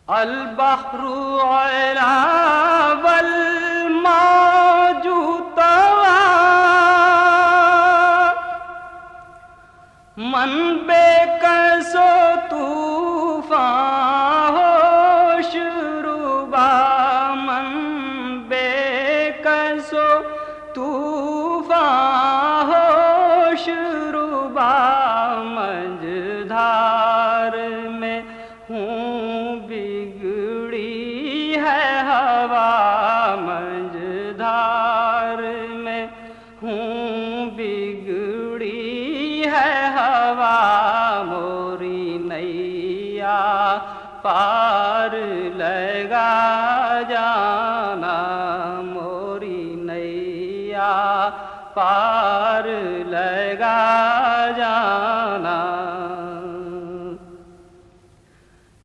अल बहरु अला वल मौजू तवा मन बेकसो तूफान होश रुबा मन बेकसो तूफान होश रुबा मझधार में हूँ बिगड़ी है हवा मझधार में हूँ बिगड़ी है हवा मोरी नैया पार लगा जाना मोरी नैया पार लगा